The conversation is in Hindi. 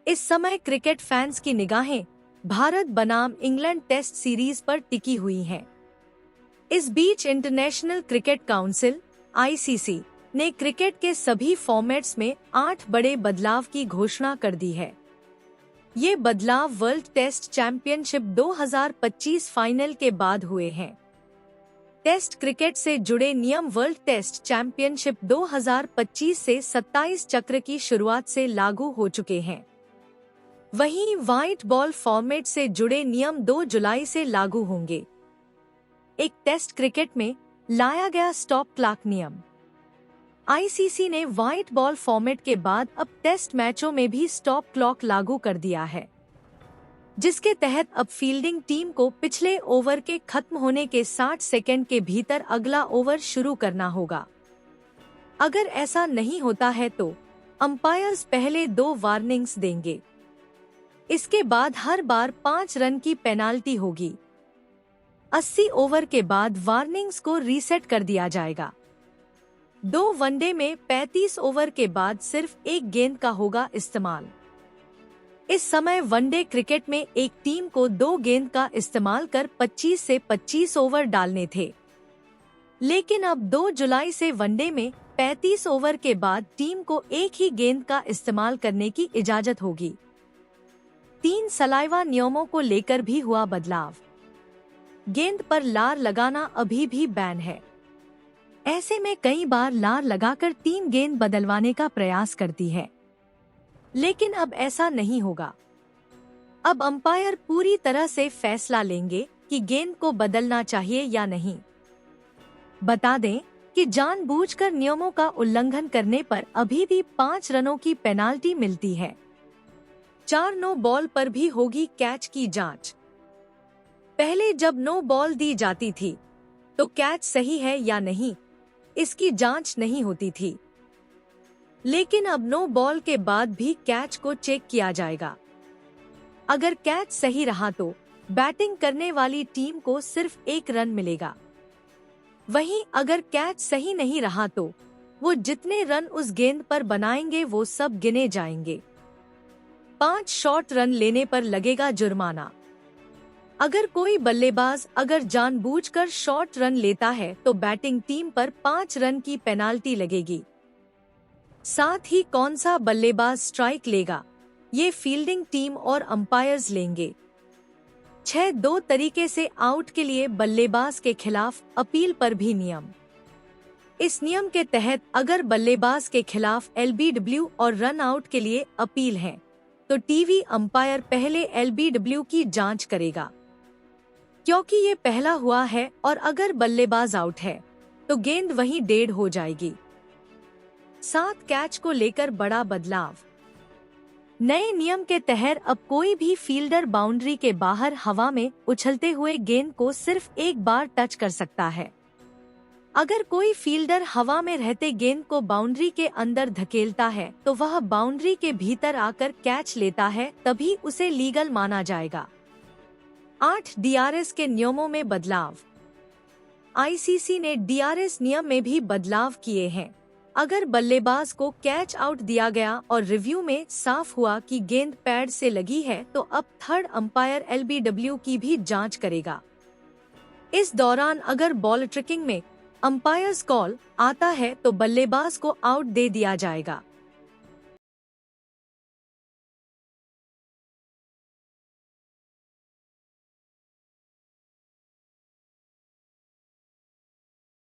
इस समय क्रिकेट फैंस की निगाहें भारत बनाम इंग्लैंड टेस्ट सीरीज पर टिकी हुई हैं। इस बीच इंटरनेशनल क्रिकेट काउंसिल (आईसीसी) ने क्रिकेट के सभी फॉर्मेट्स में 8 बड़े बदलाव की घोषणा कर दी है। ये बदलाव वर्ल्ड टेस्ट चैंपियनशिप 2025 फाइनल के बाद हुए हैं। टेस्ट क्रिकेट से जुड़े नियम वर्ल्ड टेस्ट चैंपियनशिप 2025 से 27 चक्र की शुरुआत से लागू हो चुके हैं। वहीं व्हाइट बॉल फॉर्मेट से जुड़े नियम 2 जुलाई से लागू होंगे। एक टेस्ट क्रिकेट में लाया गया स्टॉप क्लॉक नियम। आईसीसी ने व्हाइट बॉल फॉर्मेट के बाद अब टेस्ट मैचों में भी स्टॉप क्लॉक लागू कर दिया है, जिसके तहत अब फील्डिंग टीम को पिछले ओवर के खत्म होने के 60 सेकंड के भीतर अगला ओवर शुरू करना होगा। अगर ऐसा नहीं होता है तो अंपायर्स पहले 2 वार्निंग्स देंगे। इसके बाद हर बार 5 रन की पेनाल्टी होगी। 80 ओवर के बाद वार्निंग्स को रीसेट कर दिया जाएगा। 2 वनडे में 35 ओवर के बाद सिर्फ एक गेंद का होगा इस्तेमाल। इस समय वनडे क्रिकेट में एक टीम को 2 गेंद का इस्तेमाल कर 25 से 25 ओवर डालने थे, लेकिन अब 2 जुलाई से वनडे में 35 ओवर के बाद टीम को एक ही गेंद का इस्तेमाल करने की इजाजत होगी। 3 सलाइवा नियमों को लेकर भी हुआ बदलाव। गेंद पर लार लगाना अभी भी बैन है। ऐसे में कई बार लार लगाकर टीम गेंद बदलवाने का प्रयास करती है, लेकिन अब ऐसा नहीं होगा। अब अंपायर पूरी तरह से फैसला लेंगे कि गेंद को बदलना चाहिए या नहीं। बता दें कि जानबूझकर नियमों का उल्लंघन करने पर अभी भी 5 रनों की पेनाल्टी मिलती है। 4 नो बॉल पर भी होगी कैच की जांच। पहले जब नो बॉल दी जाती थी तो कैच सही है या नहीं, इसकी जांच नहीं होती थी, लेकिन अब नो बॉल के बाद भी कैच को चेक किया जाएगा। अगर कैच सही रहा तो बैटिंग करने वाली टीम को सिर्फ 1 रन मिलेगा। वहीं अगर कैच सही नहीं रहा तो वो जितने रन उस गेंद पर बनाएंगे वो सब गिने जाएंगे। 5 शॉर्ट रन लेने पर लगेगा जुर्माना। अगर कोई बल्लेबाज अगर जानबूझकर शॉर्ट रन लेता है तो बैटिंग टीम पर 5 रन की पेनाल्टी लगेगी। साथ ही कौन सा बल्लेबाज स्ट्राइक लेगा, ये फील्डिंग टीम और अंपायर्स लेंगे। 6-2 तरीके से आउट के लिए बल्लेबाज के खिलाफ अपील पर भी नियम। इस नियम के तहत अगर बल्लेबाज के खिलाफ एलबीडब्ल्यू और रन आउट के लिए अपील है तो टीवी अंपायर पहले एलबीडब्ल्यू की जांच करेगा, क्योंकि ये पहला हुआ है, और अगर बल्लेबाज आउट है तो गेंद वहीं डेड हो जाएगी। 7 कैच को लेकर बड़ा बदलाव। नए नियम के तहत अब कोई भी फील्डर बाउंड्री के बाहर हवा में उछलते हुए गेंद को सिर्फ एक बार टच कर सकता है। अगर कोई फील्डर हवा में रहते गेंद को बाउंड्री के अंदर धकेलता है तो वह बाउंड्री के भीतर आकर कैच लेता है, तभी उसे लीगल माना जाएगा। 8 डीआरएस के नियमों में बदलाव। आईसीसी ने डीआरएस नियम में भी बदलाव किए हैं। अगर बल्लेबाज को कैच आउट दिया गया और रिव्यू में साफ हुआ कि गेंद पैड से लगी है तो अब थर्ड अंपायर एलबीडब्ल्यू की भी जांच करेगा। इस दौरान अगर बॉल ट्रिकिंग में अंपायर्स कॉल आता है तो बल्लेबाज को आउट दे दिया जाएगा।